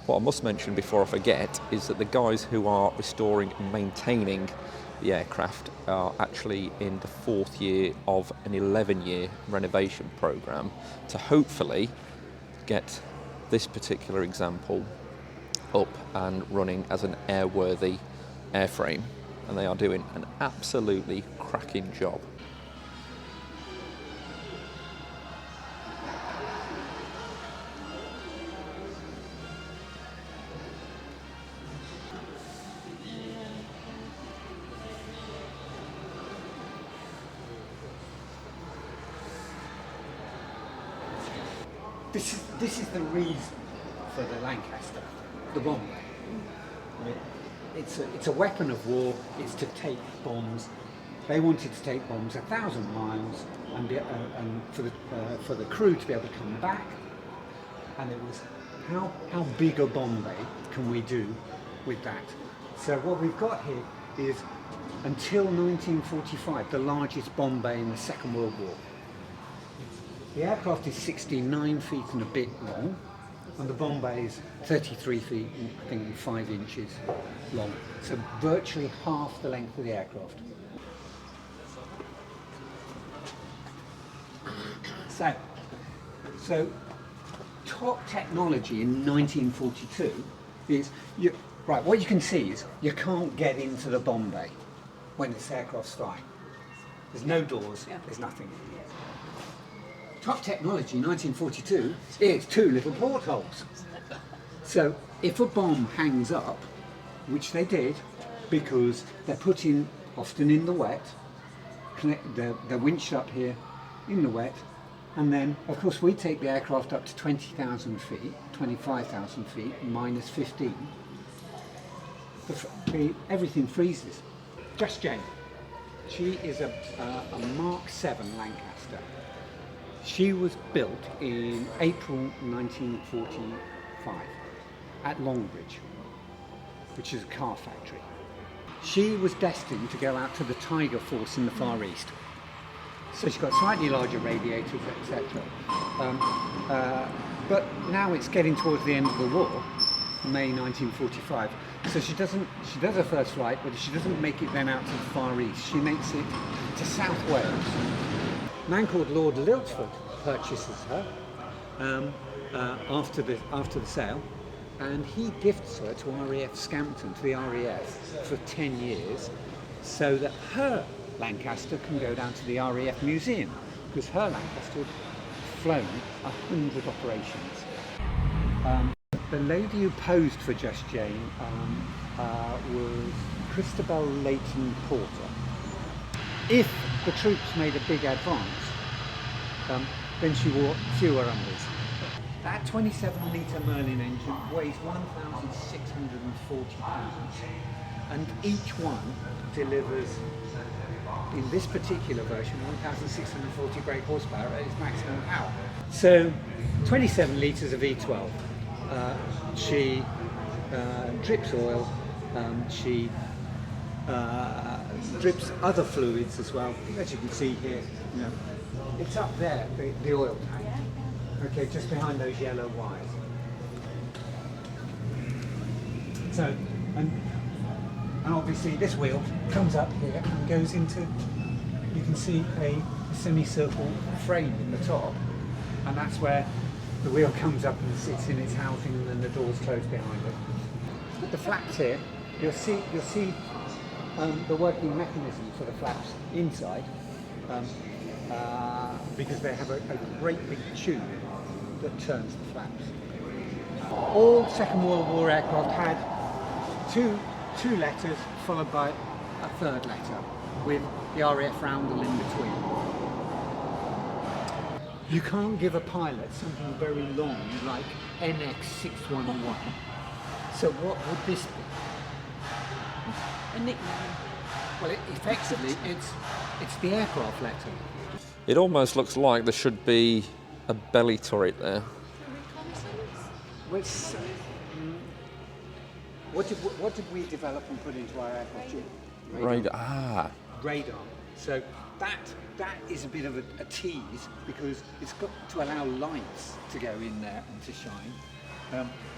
What I must mention before I forget is that the guys who are restoring and maintaining the aircraft are actually in the 4th year of an 11-year renovation programme to hopefully get this particular example up and running as an airworthy airframe, and they are doing an absolutely cracking job. This is the reason for the Lancaster, the bomber. It's a weapon of war. It's to take bombs. They wanted to take bombs 1,000 miles, and for the crew to be able to come back. And it was how big a bomb bay can we do with that? So what we've got here is until 1945 the largest bomb bay in the Second World War. The aircraft is 69 feet and a bit long, and the bomb bay is 33 feet, I think, and 5 inches long. So virtually half the length of the aircraft. So top technology in 1942 is, what you can see is you can't get into the bomb bay when this aircraft's flying. There's no doors, there's nothing. Top technology in 1942 is 2 little portholes. So if a bomb hangs up, which they did, because they're put in often in the wet, they're winched up here in the wet, and then of course we take the aircraft up to 20,000 feet, 25,000 feet, minus 15. Everything freezes. Just Jane. She is a Mark 7 Lancaster. She was built in April 1945 at Longbridge, which is a car factory. She was destined to go out to the Tiger Force in the Far East. So she's got slightly larger radiators, etc. But now it's getting towards the end of the war, May 1945. So she does her first flight, but she doesn't make it then out to the Far East. She makes it to South Wales. A man called Lord Liltford purchases her after the sale, and he gifts her to RAF Scampton, to the RAF, for 10 years, so that her Lancaster can go down to the RAF museum, because her Lancaster had flown 100 operations. The lady who posed for Just Jane was Christabel Leighton Porter. If the troops made a big advance, then she wore fewer unders. That 27-litre Merlin engine weighs 1,640 pounds, and each one delivers, in this particular version, 1,640 brake horsepower at its maximum power. So 27 litres of E12. She drips oil, she drips other fluids as well. As you can see here, it's up there, the oil tank. Okay, just behind those yellow wires. So, and obviously this wheel comes up here and goes into, you can see a semicircle frame in the top, and that's where the wheel comes up and sits in its housing, and then the doors close behind it. With the flaps here, you'll see the working mechanism for the flaps inside, because they have a great big tube that turns the flaps. All Second World War aircraft had two letters followed by a third letter with the RAF roundel in between. You can't give a pilot something very long like NX611. So what would this be? A nickname. Well, effectively, it's the aircraft letter. It almost looks like there should be a belly turret there. Well, what did we develop and put into our aircraft? Radar. Radar. So that is a bit of a tease, because it's got to allow lights to go in there and to shine.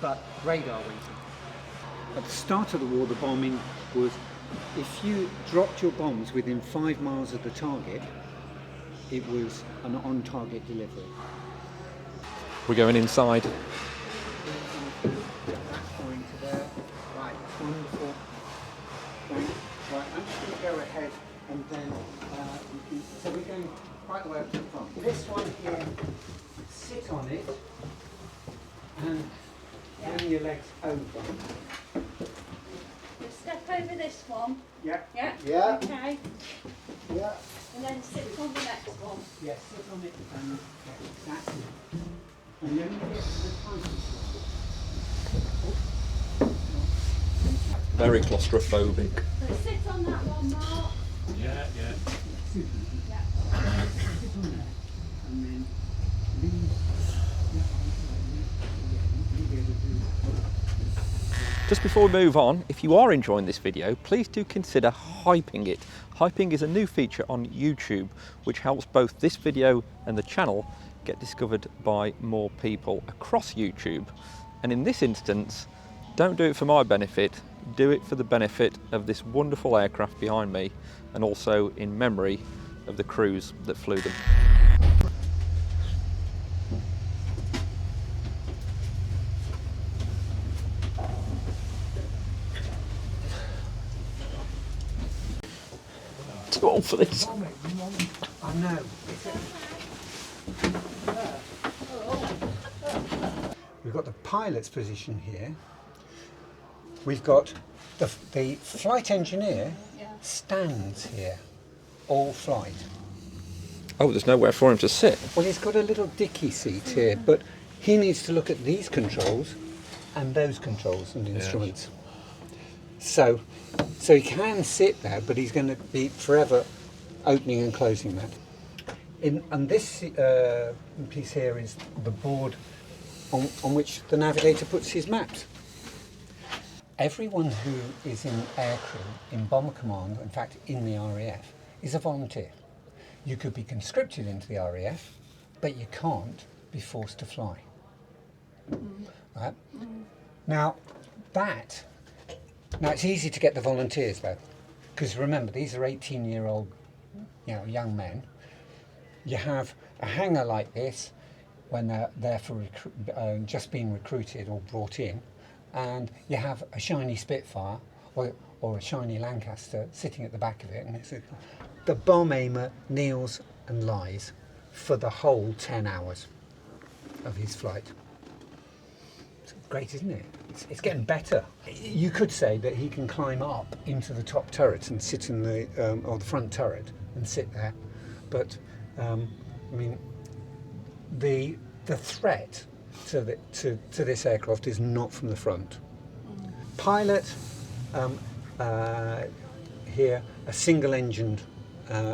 but radar went in. At the start of the war, the bombing was, if you dropped your bombs within 5 miles of the target, it was an on-target delivery. We're going inside. Going to there. Right, wonderful. Right, I'm just going to go ahead and then so we're going right the way up to the front. This one here, sit on it and bring your legs over. Step over this one. Yeah. Yeah? Yeah. Okay. Yeah. And then sit on the next one. Yeah, sit on it and that's it. And then you get to the Typhoons. Very claustrophobic. So sit on that one, Mark. Yeah. Yeah. Sit on there. And then lean. Just before we move on, if you are enjoying this video, please do consider hyping it. Hyping is a new feature on YouTube which helps both this video and the channel get discovered by more people across YouTube. And in this instance, don't do it for my benefit, do it for the benefit of this wonderful aircraft behind me and also in memory of the crews that flew them. Too old for this. I know. We've got the pilot's position here. We've got the flight engineer stands here, all flight. Oh, there's nowhere for him to sit. Well, he's got a little dicky seat here, but he needs to look at these controls and those controls and instruments. So he can sit there, but he's going to be forever opening and closing that. And this piece here is the board on which the navigator puts his maps. Everyone who is in aircrew, in Bomber Command, in fact in the RAF, is a volunteer. You could be conscripted into the RAF, but you can't be forced to fly. Right? Now it's easy to get the volunteers though, because remember these are 18-year-old, young men. You have a hangar like this when they're there for just being recruited or brought in, and you have a shiny Spitfire or a shiny Lancaster sitting at the back of it, and the bomb aimer kneels and lies for the whole 10 hours of his flight. It's great, isn't it? It's getting better. You could say that he can climb up into the top turret and sit in the or the front turret and sit there, but the threat to this aircraft is not from the front. Pilot here, a single-engined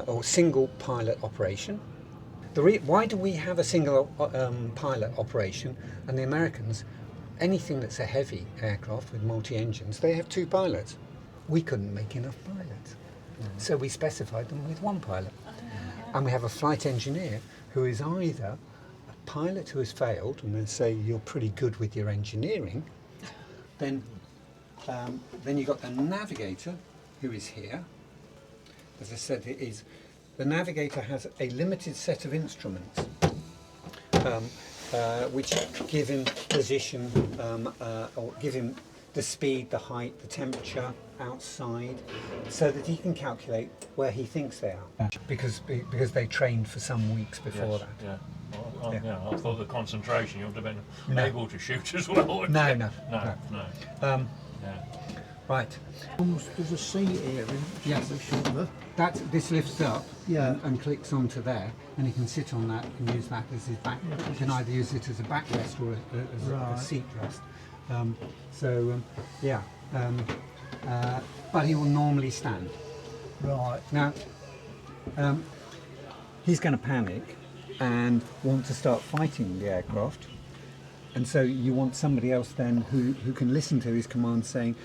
or single pilot operation. Why do we have a single pilot operation, and the Americans, anything that's a heavy aircraft with multi-engines, they have 2 pilots. We couldn't make enough pilots, so we specified them with 1 pilot. And we have a flight engineer who is either a pilot who has failed, and they say you're pretty good with your engineering, then you've got the navigator who is here. As I said, the navigator has a limited set of instruments which give him position or give him the speed, the height, the temperature outside, so that he can calculate where he thinks they are. Because they trained for some weeks before that. Yeah. Well, I thought the concentration, you would have been No. able to shoot as well. No. Right. There's a seat here Yes. the shoulder. This lifts up Yeah. and clicks onto there, and he can sit on that and use that as his back. He can either use it as a backrest or as a Right. seat rest. But he will normally stand. Right. Now, he's going to panic and want to start fighting the aircraft, and so you want somebody else then who can listen to his commands saying,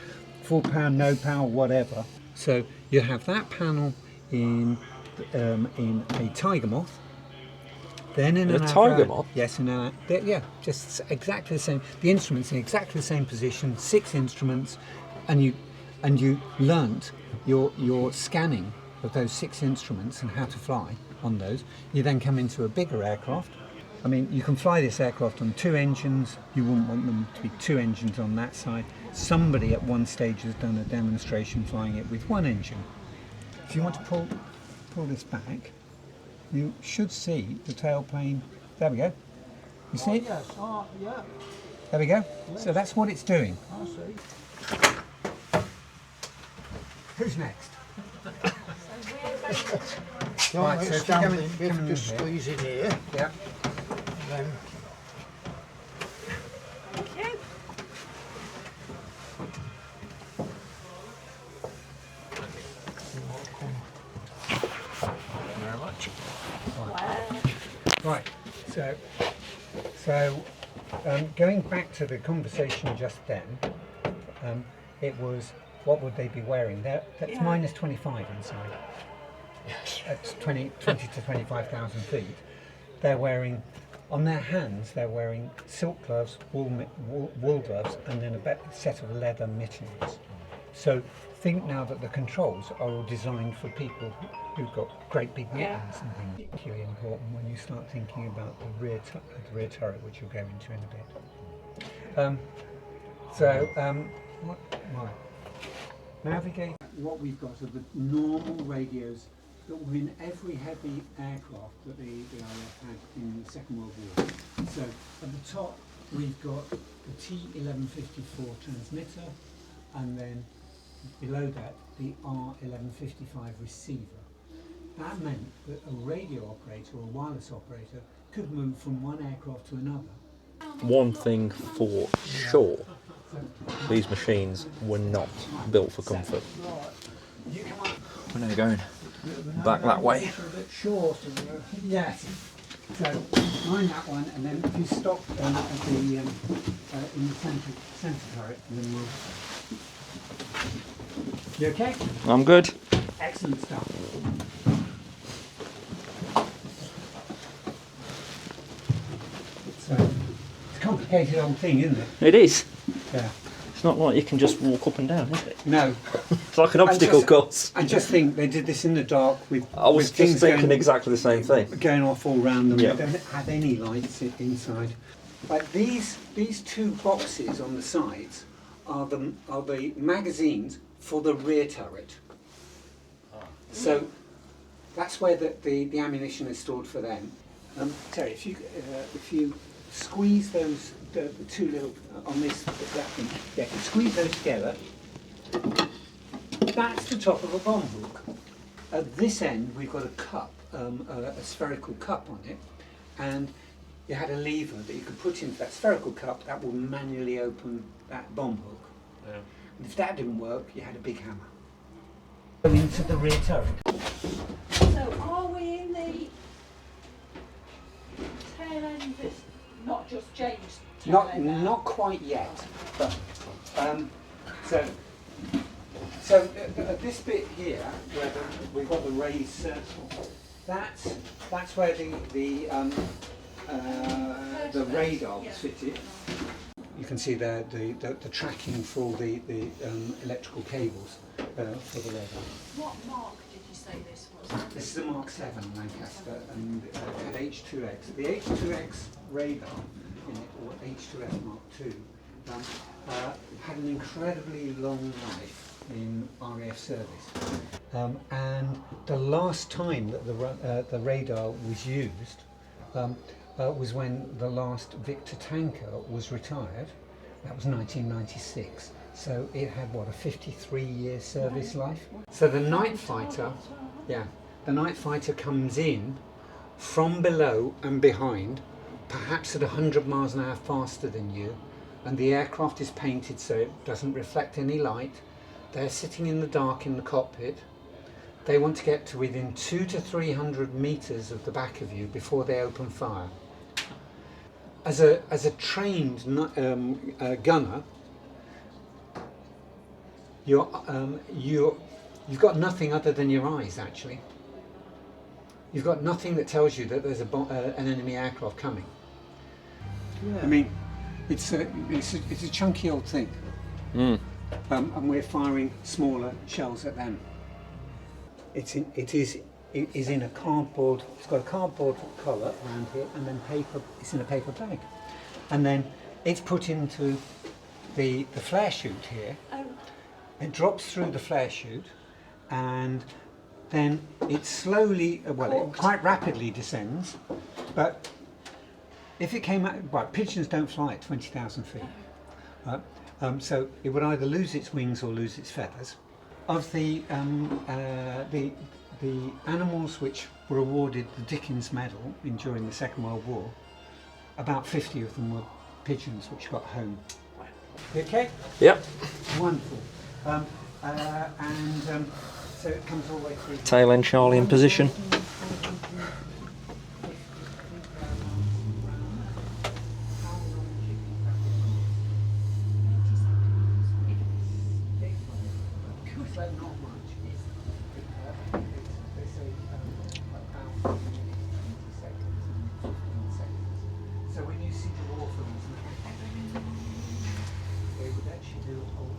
full power, no power, whatever. So you have that panel in a Tiger Moth. Then in In an a Tiger Avro- Moth? Yes, yeah, just exactly the same. The instruments in exactly the same position, 6 instruments, and you learnt your scanning of those 6 instruments and how to fly on those. You then come into a bigger aircraft. I mean, you can fly this aircraft on 2 engines. You wouldn't want them to be 2 engines on that side. Somebody at one stage has done a demonstration flying it with 1 engine. If you want to pull this back, you should see the tailplane. There we go. You see it? Yes, yeah, There we go. So that's what it's doing. I see. Who's next? Right, so so if you come down in- in, we have come to in just here. squeeze in here, Yeah. and then Very much. Right. So going back to the conversation just then, it was what would they be wearing? That's minus 25 inside. That's 20 to 25,000 feet. They're wearing, on their hands, they're wearing silk gloves, wool gloves, and then a set of leather mittens. So think now that the controls are all designed for people who've got great big mittens and things. Particularly important when you start thinking about the rear turret, which you'll go into in a bit. Right. Navigate. What we've got are the normal radios that were in every heavy aircraft that the RAF had in the Second World War. So at the top we've got the T1154 transmitter, and then below that the R1155 receiver. That meant that a radio operator or a wireless operator could move from one aircraft to another. One thing for sure, these machines were not built for comfort. You come on. We're now going back that way. a bit short and Yes. So mind that one, and then if you stop at the in the centre turret, then we'll. You okay? I'm good. Excellent stuff. So it's a complicated old thing, isn't it? It is. Yeah. It's not like you can just walk up and down, is it? No. It's like an obstacle course. I just think they did this in the dark with. I was with just things thinking exactly the same thing. going off all round them. Yeah. They don't have any lights inside. Like these 2 boxes on the sides are the magazines for the rear turret. So that's where the ammunition is stored for them. Terry, if you squeeze those the 2 little on this that thing, yeah, you squeeze those together. That's the top of a bomb hook. At this end, we've got a cup, a spherical cup on it, and you had a lever that you could put into that spherical cup that will manually open that bomb hook. Yeah. And if that didn't work, you had a big hammer. Going into the rear turret. So are we in the tail end of this? Not just James' tail end now? Not quite yet, but so this bit here, where we've got the raised circle, that's where the radar was fitted. You can see there the tracking for all the electrical cables for the radar. What mark did you say this was? This is a Mark 7 Lancaster, and it had H2X. The H2X radar in it, or H2S Mark II, had an incredibly long life in RAF service. And the last time that the radar was used was when the last Victor tanker was retired. That was 1996. So it had, what, a 53-year service life? So the night fighter, the night fighter comes in from below and behind, perhaps at 100 miles an hour faster than you, and the aircraft is painted so it doesn't reflect any light. They're sitting in the dark in the cockpit. They want to get to within 200 to 300 meters of the back of you before they open fire. As a trained gunner, you've got nothing other than your eyes, actually. you've got nothing that tells you that there's an enemy aircraft coming. Yeah. I mean, it's a chunky old thing, and we're firing smaller shells at them. It is in a cardboard. It's got a cardboard collar around here, and then paper. It's in a paper bag, and then it's put into the flare chute here. It drops through the flare chute, and then it slowly, it quite rapidly descends. But if it came out, right, pigeons don't fly at 20,000 feet. Right? So it would either lose its wings or lose its feathers. Of the animals which were awarded the Dickens Medal during the Second World War, about 50 of them were pigeons which got home. Okay? Yep. Wonderful. So it comes all the way through. Tail end Charlie in position. So when you see the war films, they would actually do a whole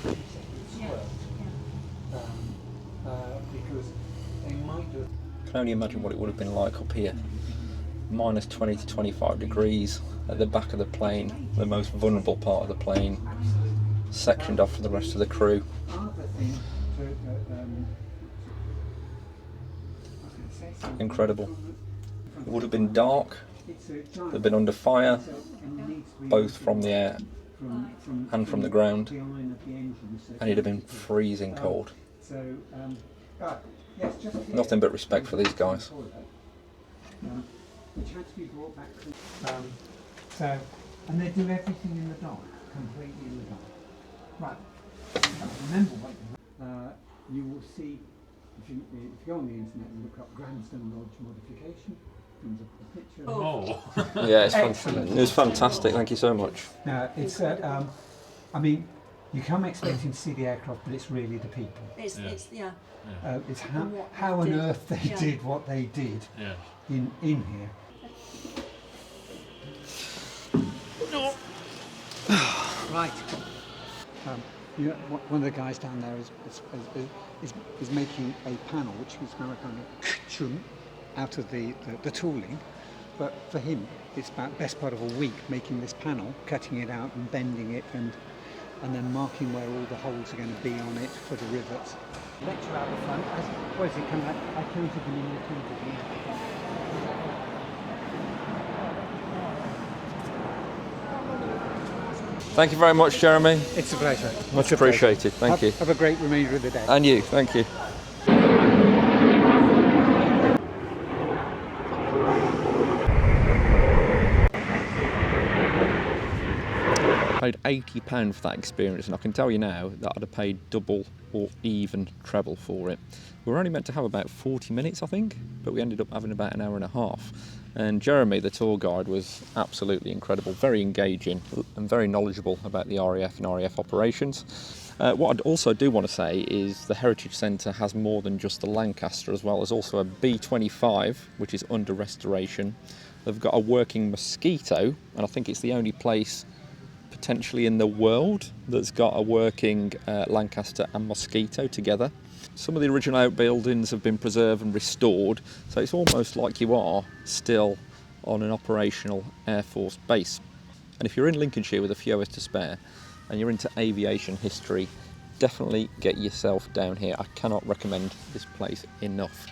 1 seconds worth, because they might do. I can only imagine what it would have been like up here. Minus 20 to 25 degrees at the back of the plane, the most vulnerable part of the plane, sectioned off from the rest of the crew. Incredible. It would have been dark, they've been under fire, both from the air and from the ground, and it'd have been freezing cold. Nothing but respect for these guys. So, and they do everything in the dark, completely in the dark. Right. Remember what you will see if you go on the internet and look up Grandstone Lodge modification. Comes up with a picture. Oh. Yeah, it was fantastic. Thank you so much. It's I mean, you come expecting to see the aircraft, but it's really the people. It's How on earth they did what they did in here. Right. One of the guys down there is making a panel which is going to kind of out of the tooling, but for him it's about best part of a week making this panel, cutting it out and bending it and then marking where all the holes are going to be on it for the rivets. Lecture out the front. What is it coming out? I counted them in, you counted them. Thank you very much, Jeremy. It's a pleasure. Much appreciated. Thank you. Have a great remainder of the day. And you. Thank you. I paid £80 for that experience, and I can tell you now that I'd have paid double or even treble for it. We were only meant to have about 40 minutes, I think, but we ended up having about an hour and a half. And Jeremy, the tour guide, was absolutely incredible, very engaging and very knowledgeable about the RAF and RAF operations. What I also do want to say is the Heritage Centre has more than just the Lancaster as well. There's also a B-25, which is under restoration. They've got a working Mosquito, and I think it's the only place potentially in the world that's got a working Lancaster and Mosquito together. Some of the original outbuildings have been preserved and restored, so it's almost like you are still on an operational Air Force base. And if you're in Lincolnshire with a few hours to spare and you're into aviation history, definitely get yourself down here. I cannot recommend this place enough.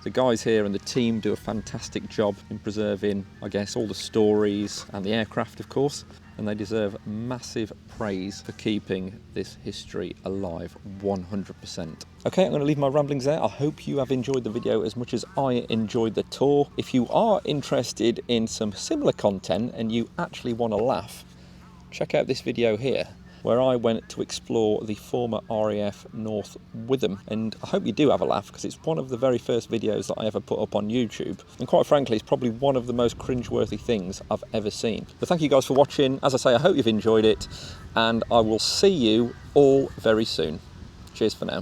The guys here and the team do a fantastic job in preserving, I guess, all the stories and the aircraft, of course, and they deserve massive praise for keeping this history alive 100%. Okay, I'm going to leave my ramblings there. I hope you have enjoyed the video as much as I enjoyed the tour. If you are interested in some similar content and you actually want to laugh, check out this video here, where I went to explore the former RAF North Witham, and I hope you do have a laugh because it's one of the very first videos that I ever put up on YouTube, and quite frankly it's probably one of the most cringeworthy things I've ever seen. But thank you guys for watching. As I say, I hope you've enjoyed it, and I will see you all very soon. Cheers for now.